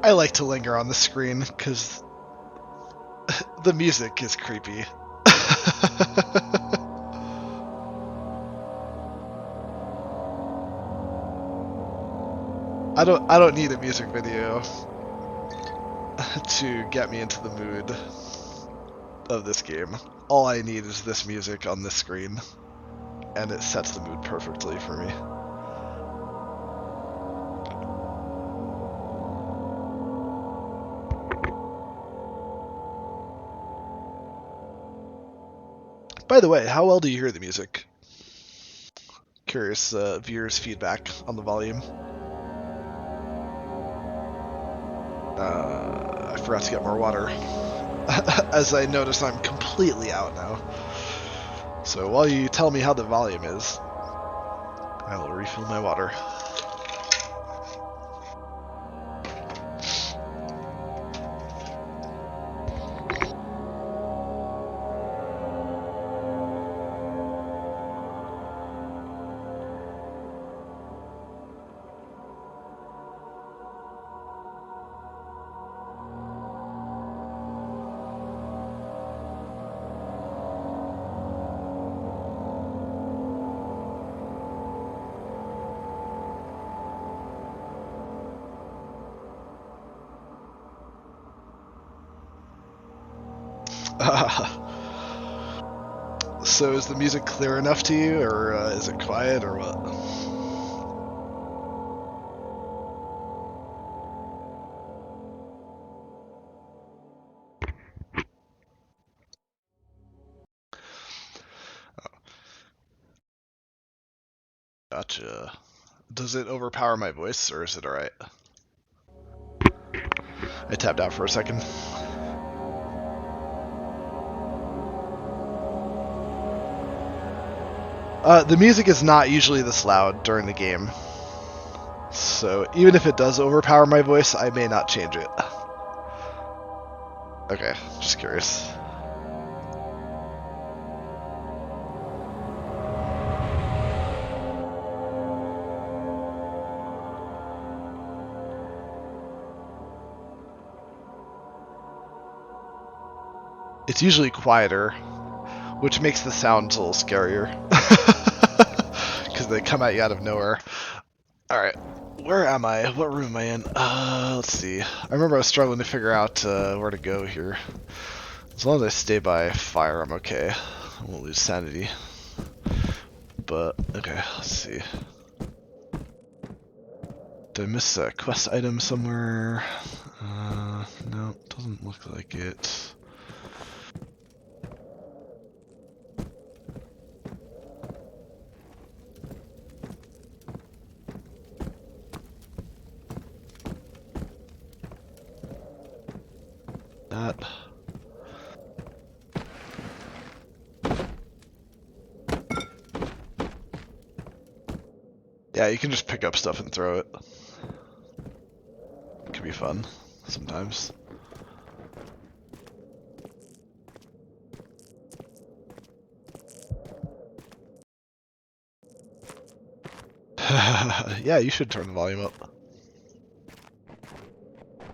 I like to linger on the screen because the music is creepy. I don't need a music video to get me into the mood of this game. All I need is this music on this screen, and it sets the mood perfectly for me. By the way, how well do you hear the music? Curious viewers' feedback on the volume. I forgot to get more water. As I notice, I'm completely out now. So while you tell me how the volume is, I will refill my water. So is the music clear enough to you, or is it quiet, or what? Gotcha. Does it overpower my voice, or is it alright? I tapped out for a second. The music is not usually this loud during the game. So even if it does overpower my voice, I may not change it. Okay, just curious. It's usually quieter, which makes the sounds a little scarier. Because they come at you out of nowhere. Alright, where am I? What room am I in? Let's see. I remember I was struggling to figure out where to go here. As long as I stay by fire, I'm okay. I won't lose sanity. But, okay, let's see. Did I miss a quest item somewhere? No, doesn't look like it. That. Yeah, you can just pick up stuff and throw it. It could be fun sometimes. Yeah, you should turn the volume up.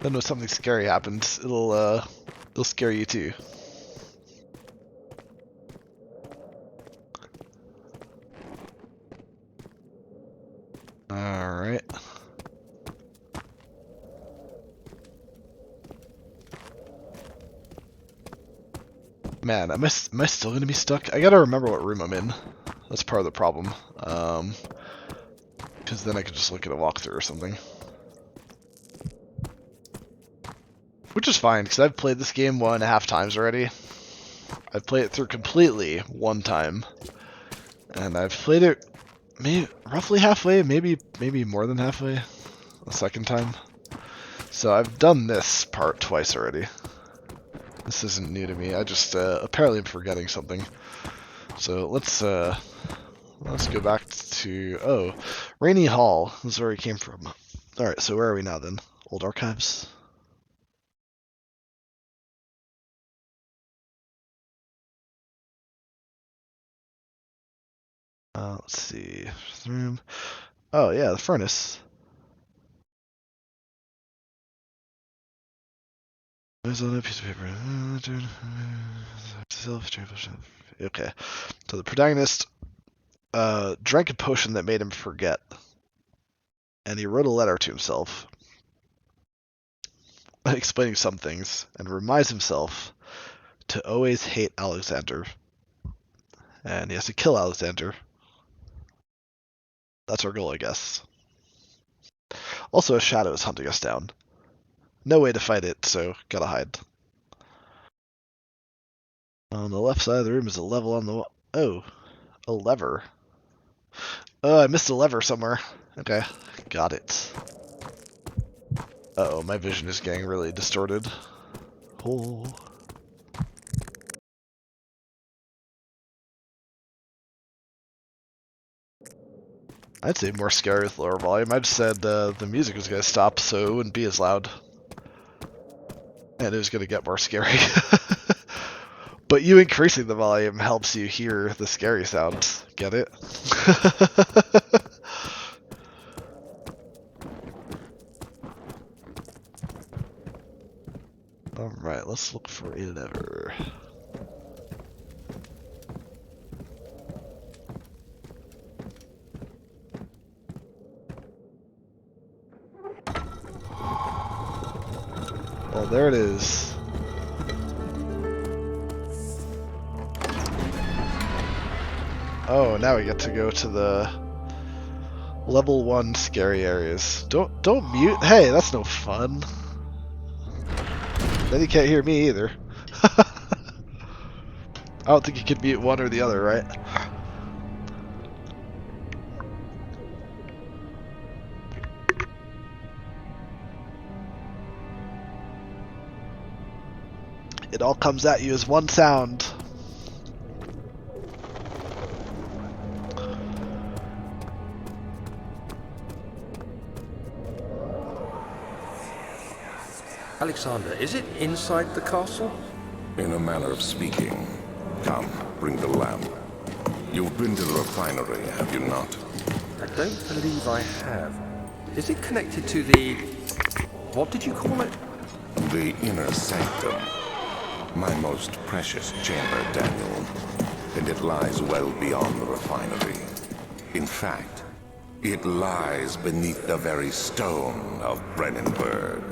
Then when something scary happens, it'll scare you too. Alright. Man, am I still gonna be stuck? I gotta remember what room I'm in. That's part of the problem. Because then I could just look at a walkthrough or something. Which is fine, because I've played this game 1.5 times already. I've played it through completely one time. And I've played it maybe roughly halfway, maybe more than halfway a second time. So I've done this part twice already. This isn't new to me. I just apparently am forgetting something. So let's go back to Rainy Hall. This is where we came from. All right, so where are we now then? Old archives. Let's see. Room. Oh yeah, the furnace. It's on a piece of paper. Okay. So the protagonist drank a potion that made him forget. And he wrote a letter to himself explaining some things and reminds himself to always hate Alexander. And he has to kill Alexander. That's our goal, I guess. Also, a shadow is hunting us down. No way to fight it, so gotta hide. On the left side of the room is a level on the wall. Oh, a lever. Oh, I missed a lever somewhere. Okay, got it. Uh-oh, my vision is getting really distorted. Oh. I'd say more scary with lower volume. I just said the music was going to stop so it wouldn't be as loud. And it was going to get more scary. But you increasing the volume helps you hear the scary sounds. Get it? Alright, let's look for a lever. Well, there it is. Oh, now we get to go to the level 1 scary areas. Don't mute. Hey, that's no fun. Then you can't hear me either. I don't think you can mute one or the other, right? It all comes at you as one sound. Alexander, is it inside the castle? In a manner of speaking. Come, bring the lamp. You've been to the refinery, have you not? I don't believe I have. Is it connected to the... what did you call it? The inner sanctum. My most precious chamber, Daniel. And it lies well beyond the refinery. In fact, it lies beneath the very stone of Brennenburg.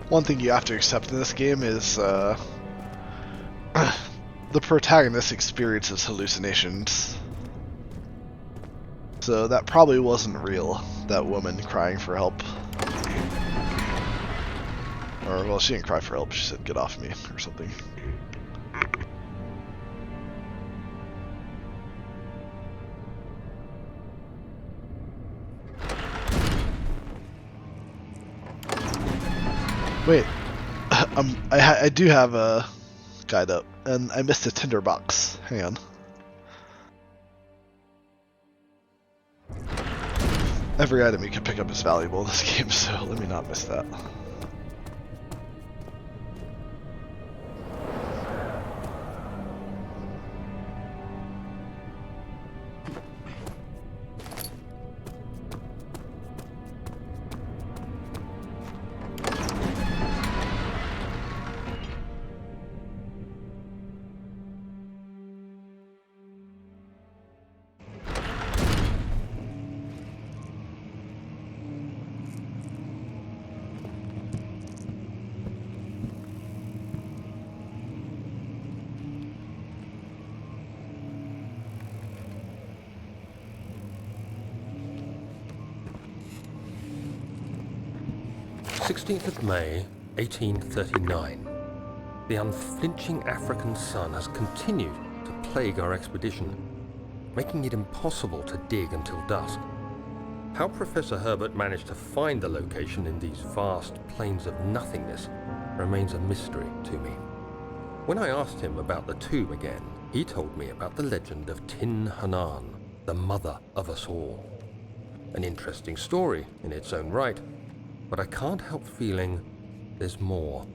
One thing you have to accept in this game is the protagonist experiences hallucinations. So that probably wasn't real, that woman crying for help. Or, well, she didn't cry for help, she said, "Get off me," or something. Wait, I do have a guide up, and I missed a tinderbox. Hang on. Every item you can pick up is valuable in this game, so let me not miss that. 16th of May, 1839. The unflinching African sun has continued to plague our expedition, making it impossible to dig until dusk. How Professor Herbert managed to find the location in these vast plains of nothingness remains a mystery to me. When I asked him about the tomb again, he told me about the legend of Tin Hanan, the mother of us all. An interesting story in its own right, but I can't help feeling there's more.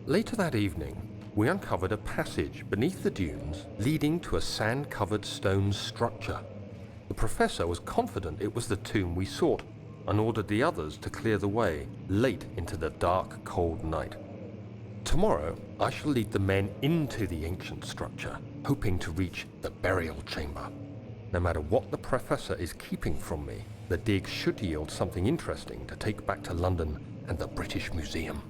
Later that evening, we uncovered a passage beneath the dunes leading to a sand-covered stone structure. The professor was confident it was the tomb we sought and ordered the others to clear the way late into the dark, cold night. Tomorrow, I shall lead the men into the ancient structure, hoping to reach the burial chamber. No matter what the professor is keeping from me, the dig should yield something interesting to take back to London and the British Museum.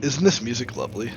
Isn't this music lovely?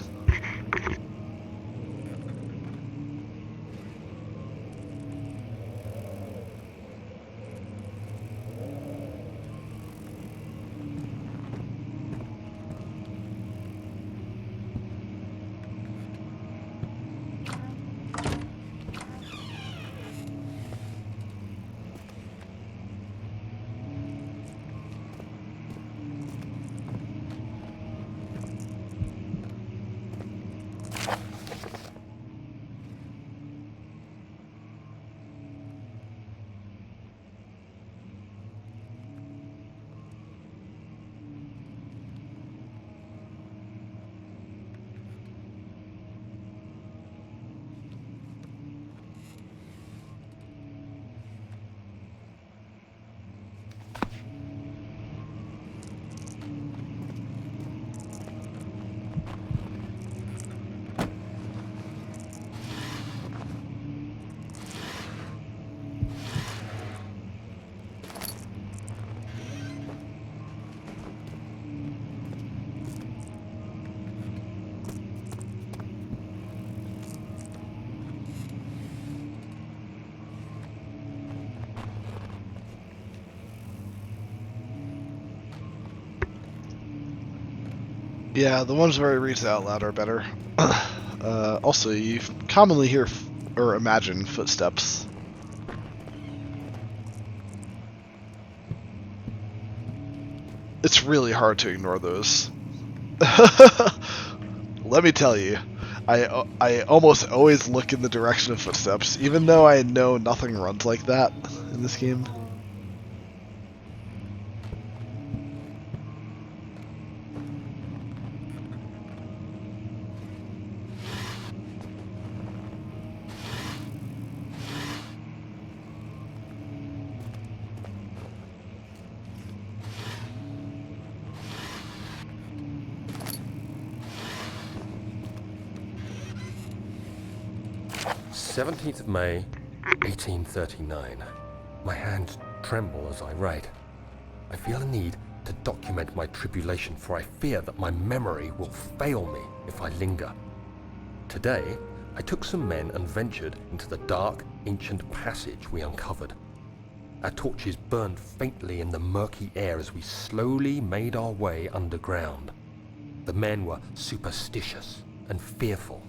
Yeah, the ones where it reads out loud are better. Also, you commonly hear or imagine footsteps. It's really hard to ignore those. Let me tell you, I almost always look in the direction of footsteps, even though I know nothing runs like that in this game. th of May, 1839. My hands tremble as I write. I feel a need to document my tribulation, for I fear that my memory will fail me if I linger. Today, I took some men and ventured into the dark, ancient passage we uncovered. Our torches burned faintly in the murky air as we slowly made our way underground. The men were superstitious and fearful.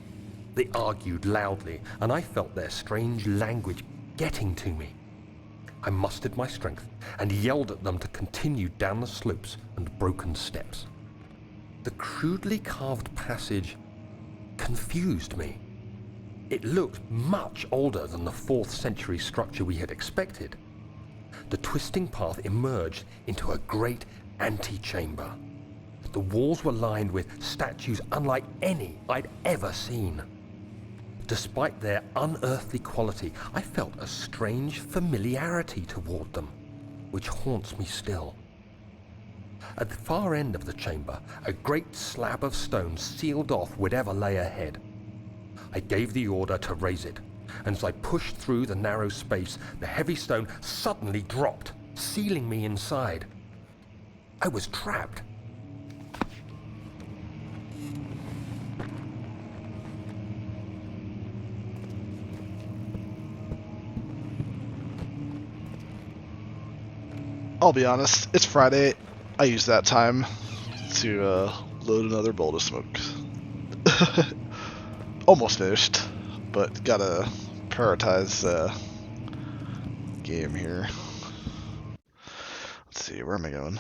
They argued loudly, and I felt their strange language getting to me. I mustered my strength and yelled at them to continue down the slopes and broken steps. The crudely carved passage confused me. It looked much older than the 4th century structure we had expected. The twisting path emerged into a great antechamber. The walls were lined with statues unlike any I'd ever seen. Despite their unearthly quality, I felt a strange familiarity toward them, which haunts me still. At the far end of the chamber, a great slab of stone sealed off whatever lay ahead. I gave the order to raise it, and as I pushed through the narrow space, the heavy stone suddenly dropped, sealing me inside. I was trapped. I'll be honest, it's Friday. I use that time to load another bowl of smoke. Almost finished, but gotta prioritize game here. Let's see, where am I going?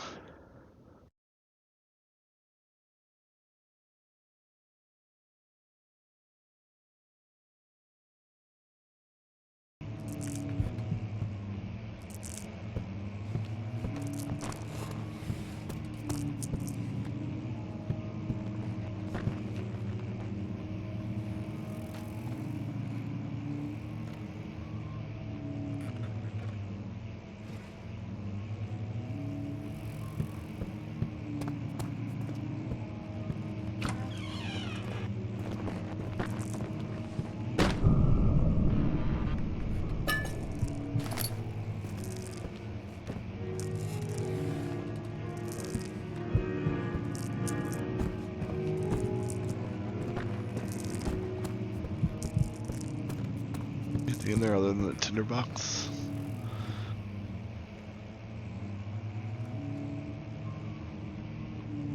Anything in there other than the tinderbox?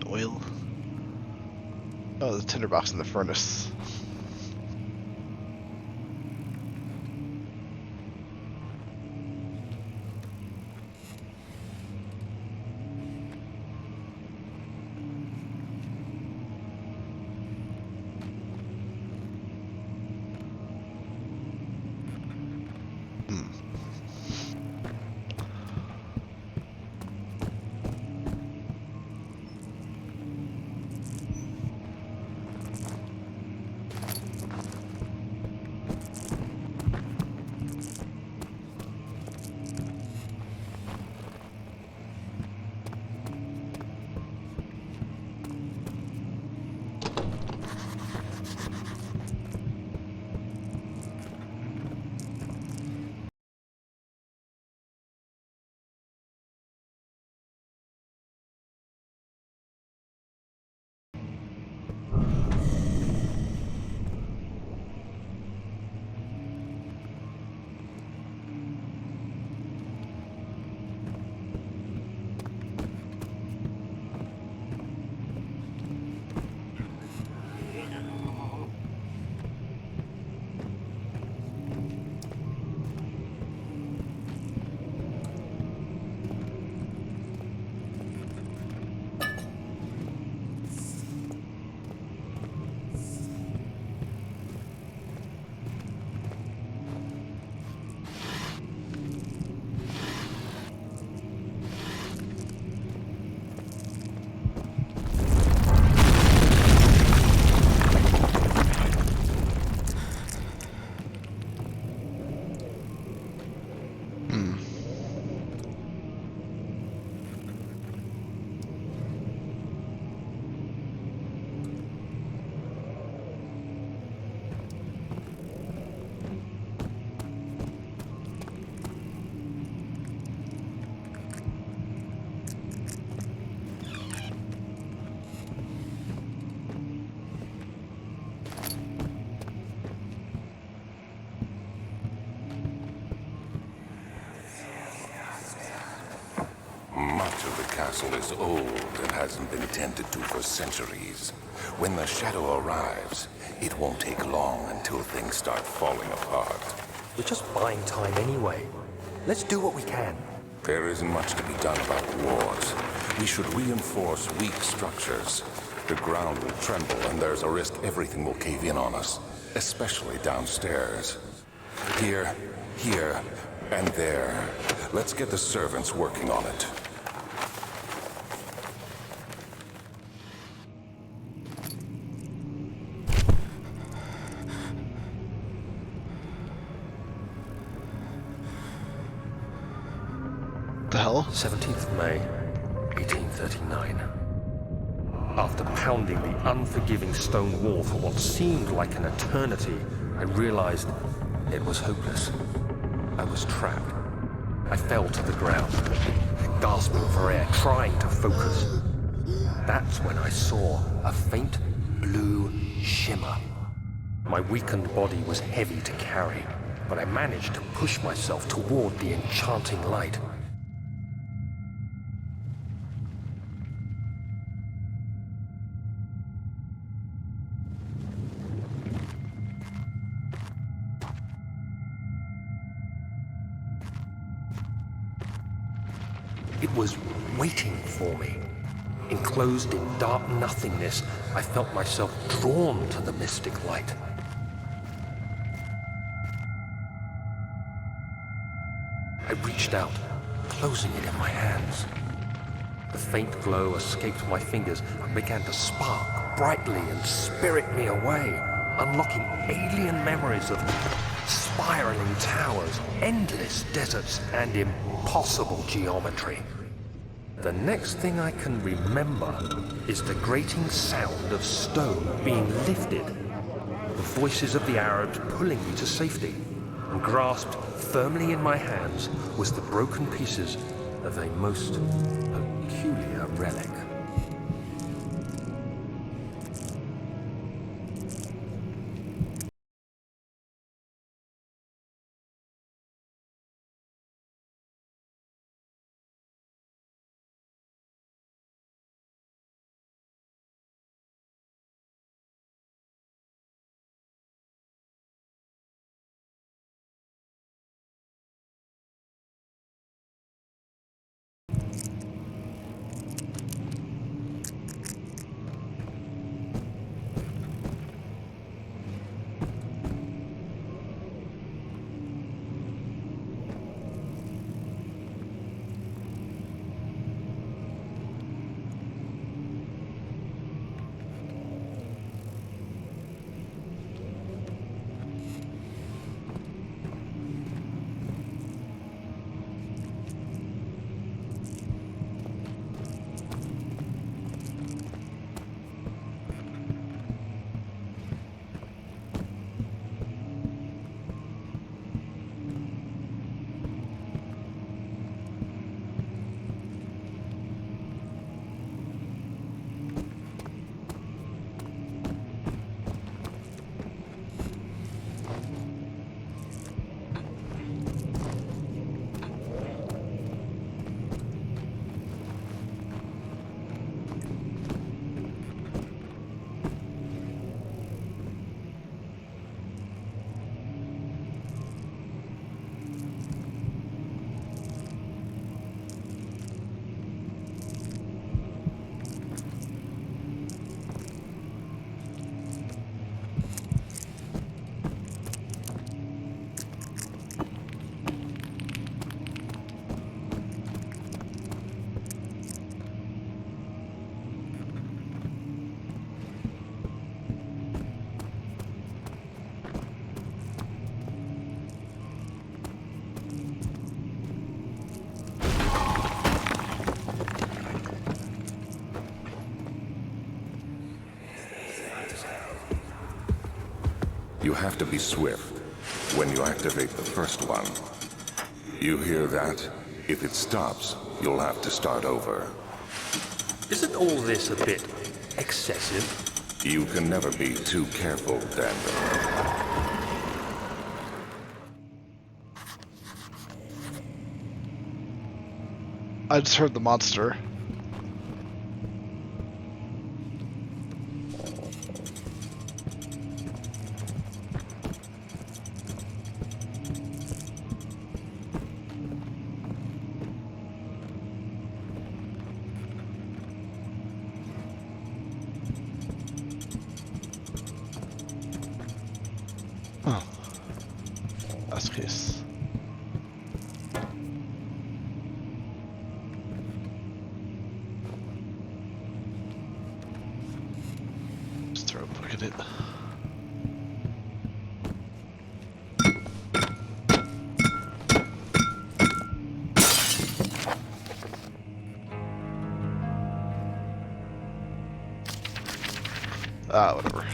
Oil? Oh, the tinderbox in the furnace. Much of the castle is old and hasn't been tended to for centuries. When the shadow arrives, it won't take long until things start falling apart. We're just buying time anyway. Let's do what we can. There isn't much to be done about wars. We should reinforce weak structures. The ground will tremble and there's a risk everything will cave in on us, especially downstairs. Here, and there. Let's get the servants working on it. The hell? 17th of May. 1839. After pounding the unforgiving stone wall for what seemed like an eternity, I realized it was hopeless. I was trapped. I fell to the ground, gasping for air, trying to focus. That's when I saw a faint blue shimmer. My weakened body was heavy to carry, but I managed to push myself toward the enchanting light. It was waiting for me. Enclosed in dark nothingness, I felt myself drawn to the mystic light. I reached out, closing it in my hands. The faint glow escaped my fingers and began to spark brightly and spirit me away, unlocking alien memories of spiraling towers, endless deserts, and impossible geometry. The next thing I can remember is the grating sound of stone being lifted, the voices of the Arabs pulling me to safety, and grasped firmly in my hands was the broken pieces of a most peculiar relic. You have to be swift when you activate the first one. You hear that? If it stops, you'll have to start over. Isn't all this a bit excessive? You can never be too careful, Daniel. I just heard the monster. Oh. That's the case. Just throw a book at it. Whatever.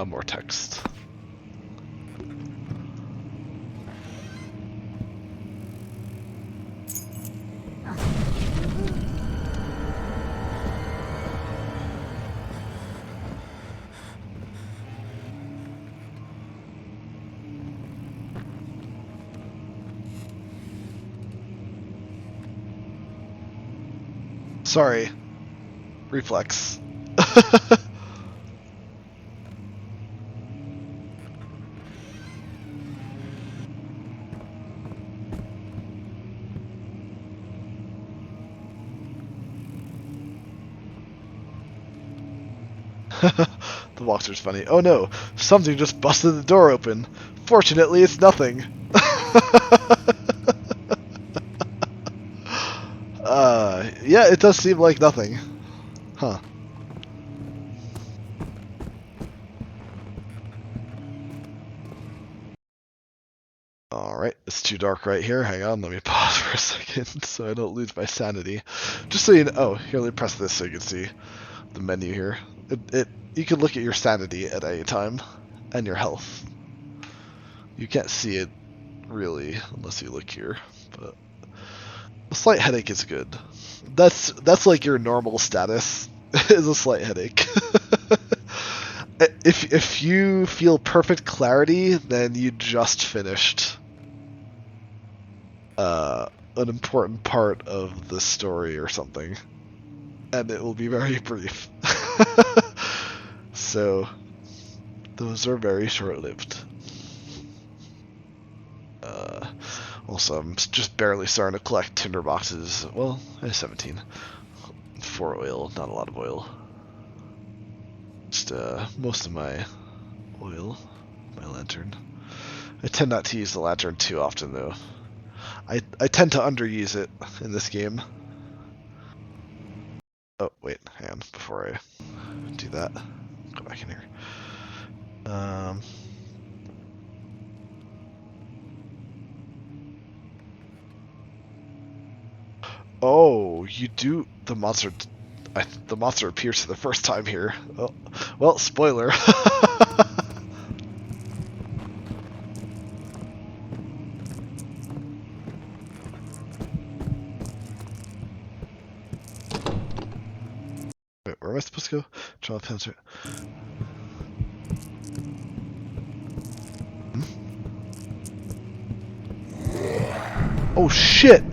More text. Sorry. Reflex. The walkthrough's funny. Oh no, something just busted the door open. Fortunately, it's nothing. Yeah, it does seem like nothing. Huh. Alright, it's too dark right here. Hang on, let me pause for a second so I don't lose my sanity. Just so you know, oh, here, let me press this so you can see the menu here. You can look at your sanity at any time, and your health. You can't see it, really, unless you look here, but a slight headache is good. That's like your normal status, is a slight headache. If you feel perfect clarity, then you just finished an important part of the story or something, and it will be very brief. So those are very short-lived. Also, I'm just barely starting to collect tinder boxes. Well, 17. 4 oil, not a lot of oil. Just most of my oil, my lantern. I tend not to use the lantern too often, though. I tend to underuse it in this game. Oh, wait, hang on, before I do that. Go back in here. Oh, you do the monster. The monster appears for the first time here. Oh, well, spoiler. Wait, where am I supposed to go? Draw a pencil. Oh shit!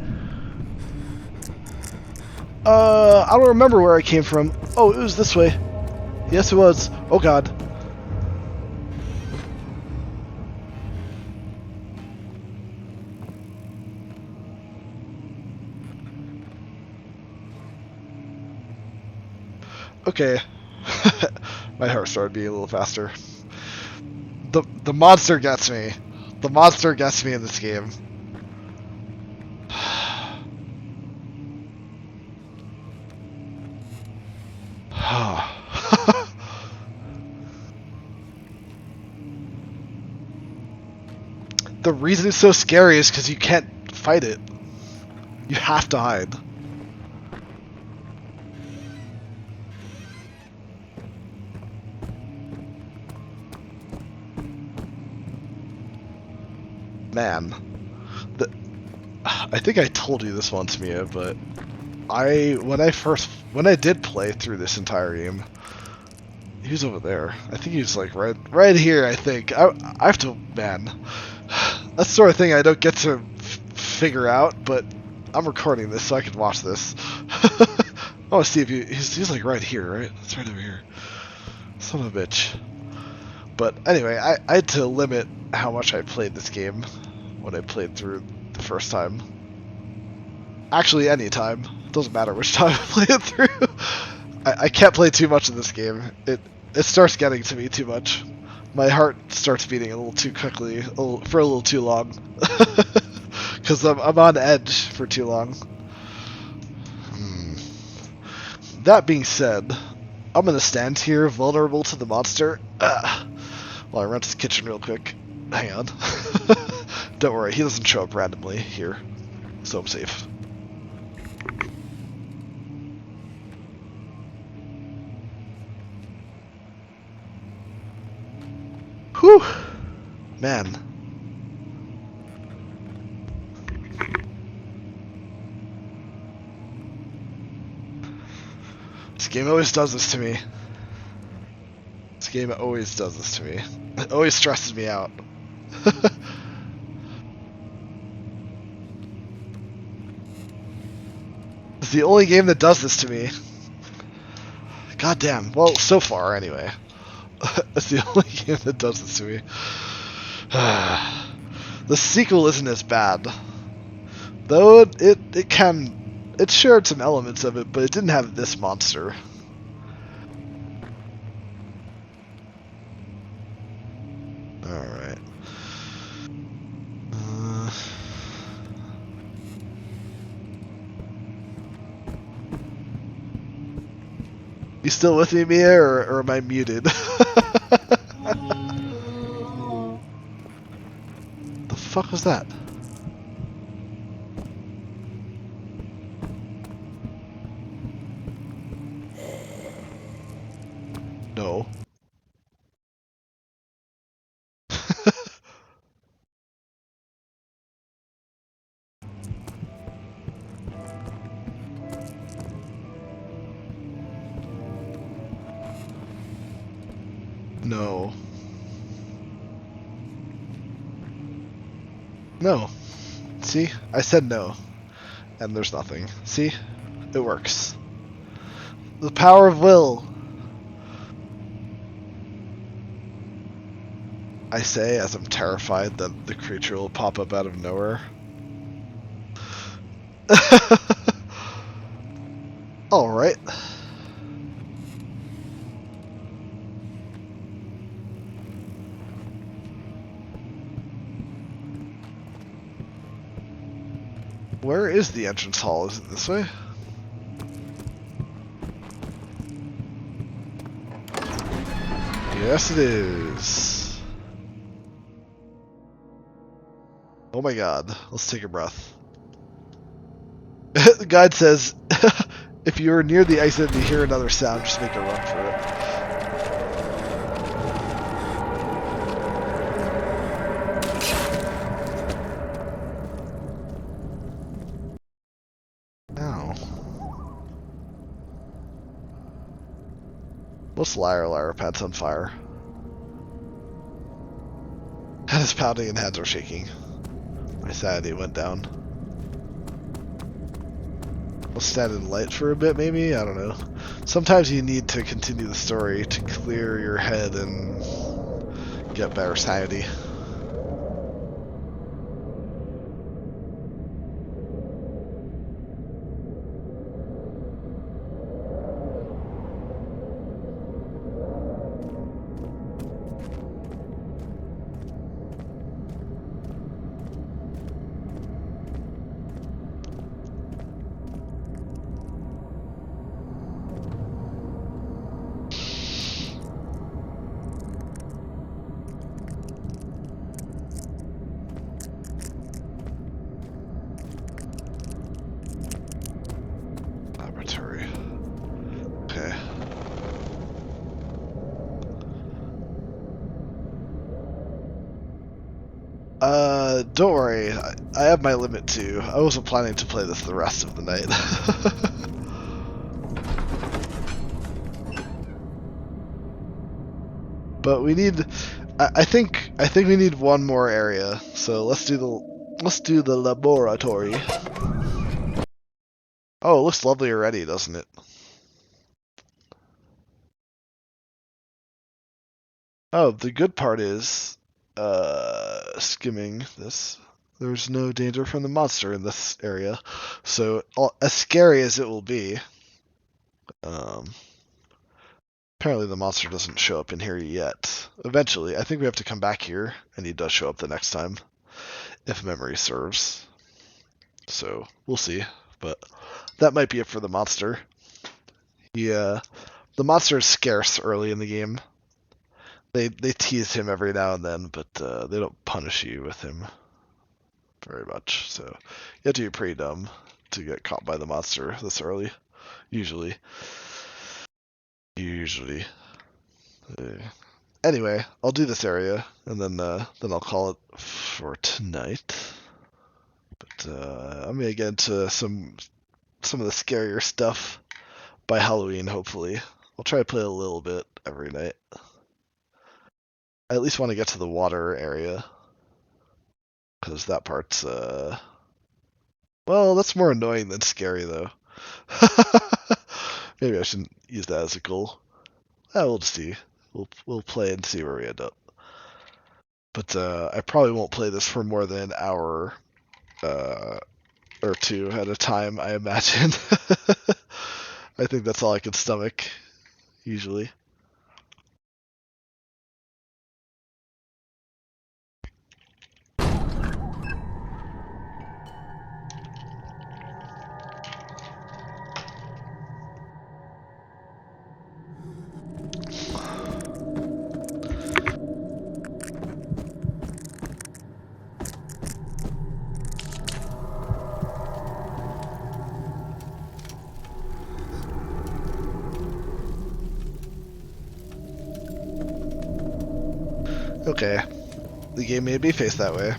I don't remember where I came from. Oh, it was this way. Yes, it was. Oh god. Okay. My heart started beating a little faster. The monster gets me. The monster gets me in this game. The reason it's so scary is because you can't fight it. You have to hide. Man. I think I told you this once, Mia, but when I did play through this entire game, he was over there. I think he was like right here, I think. I have to, man. That's the sort of thing I don't get to figure out, but I'm recording this so I can watch this. I want to see if he's like right here, right? It's right over here. Son of a bitch. But anyway, I had to limit how much I played this game when I played through the first time. Actually, any time. It doesn't matter which time I play it through. I can't play too much of this game. It starts getting to me too much. My heart starts beating a little too quickly, for a little too long. Because I'm on edge for too long. That being said, I'm going to stand here vulnerable to the monster. While I run to the kitchen real quick. Hang on. Don't worry, he doesn't show up randomly here. So I'm safe. Whew! Man. This game always does this to me. This game always does this to me. It always stresses me out. It's the only game that does this to me. God damn. Well, so far, anyway. It's the only game that does this to me. The sequel isn't as bad. Though it shared some elements of it, but it didn't have this monster. Alright. You still with me, Mia, or am I muted? The fuck was that? No. No. No. See? I said no. And there's nothing. See? It works. The power of will. I say as I'm terrified that the creature will pop up out of nowhere. Alright. Where is the entrance hall? Is it this way? Yes, it is. Oh my god. Let's take a breath. The guide says, if you are near the exit and you hear another sound, just make a run for it. What's Lyra Pat's on fire? Head is pounding and hands are shaking. My sanity went down. We'll stand in light for a bit, maybe? I don't know. Sometimes you need to continue the story to clear your head and get better sanity. Okay. Don't worry. I have my limit too. I wasn't planning to play this the rest of the night. But we need... I think I think we need one more area, so let's do the laboratory. Oh, it looks lovely already, doesn't it? Oh, the good part is, skimming this, there's no danger from the monster in this area. So, as scary as it will be, apparently the monster doesn't show up in here yet. Eventually, I think we have to come back here, and he does show up the next time, if memory serves. So, we'll see, but that might be it for the monster. The monster is scarce early in the game. They tease him every now and then, but they don't punish you with him very much. So you have to be pretty dumb to get caught by the monster this early. Usually. Anyway, I'll do this area, and then I'll call it for tonight. But I'm gonna get into some of the scarier stuff by Halloween. Hopefully, I'll try to play a little bit every night. I at least want to get to the water area, because that part's, well, that's more annoying than scary, though. Maybe I shouldn't use that as a goal. We'll just see. We'll play and see where we end up. But I probably won't play this for more than an hour or two at a time, I imagine. I think that's all I can stomach, usually. Okay, the game made me face that way.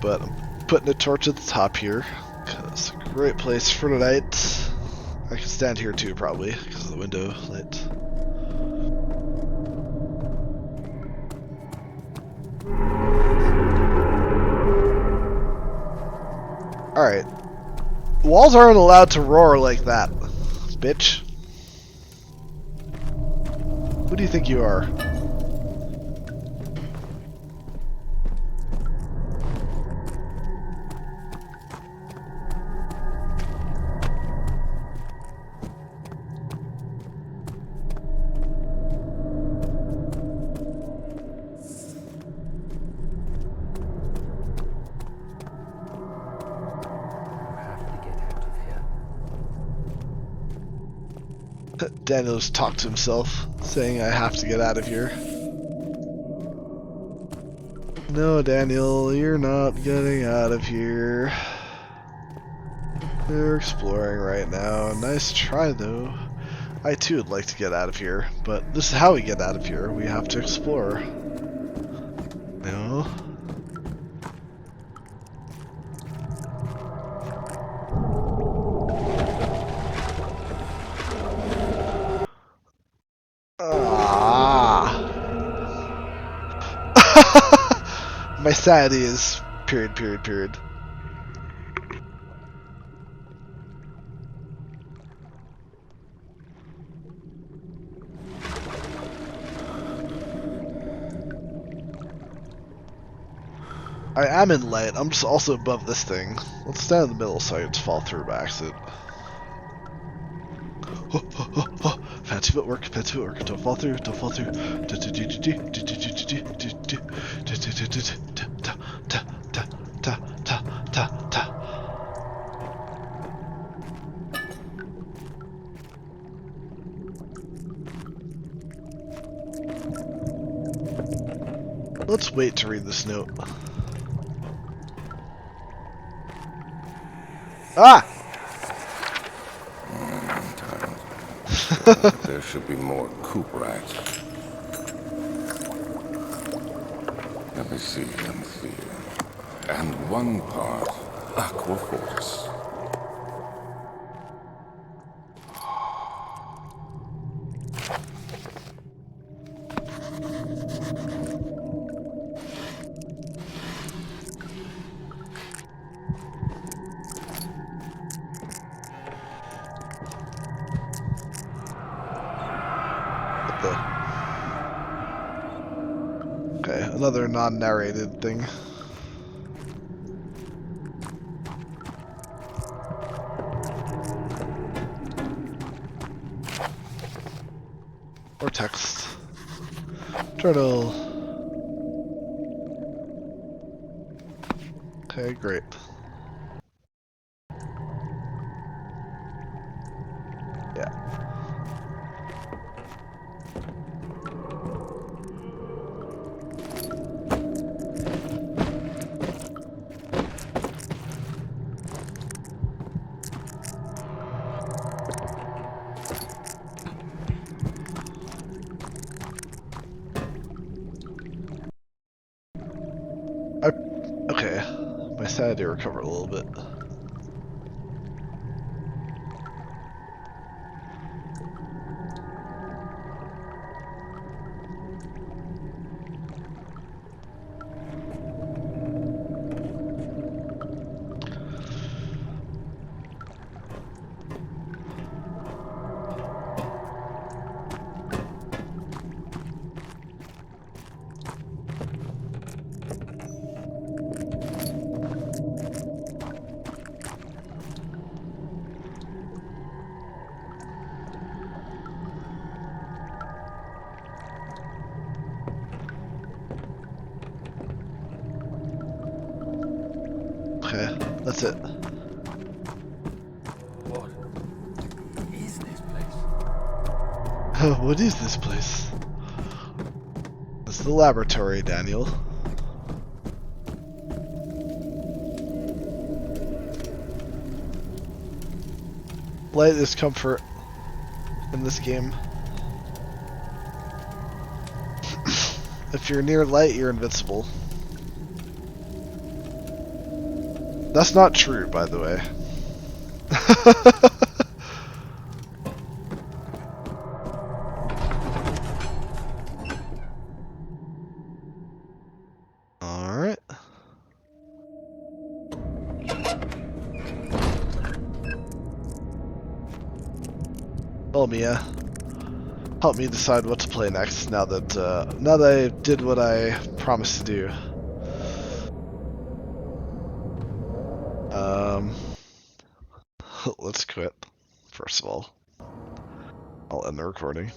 But I'm putting a torch at the top here, because it's a great place for tonight. I can stand here too, probably, because of the window light. Alright. Walls aren't allowed to roar like that, bitch. Who do you think you are? Daniel's talked to himself, saying I have to get out of here. No, Daniel, you're not getting out of here. They're exploring right now. Nice try, though. I too would like to get out of here, but this is how we get out of here. We have to explore. No? My sanity is period. I am in light. I'm just also above this thing. Let's stand in the middle so I can just fall through by accident. Fancy footwork. Don't fall through. Let's wait to read this note. Ah! There should be more coop rats. Let me see. And one part aquaforce. Okay, another non-narrated thing. Or text. Turtle. Okay, great. Yeah. Okay. My sanity recovered a little bit. Okay, that's it. What is this place? What is this place? It's the laboratory, Daniel. Light is comfort in this game. If you're near light, you're invincible. That's not true, by the way. Alright. Well, Mia, help me decide what to play next now that I did what I promised to do. Let's quit, first of all. I'll end the recording.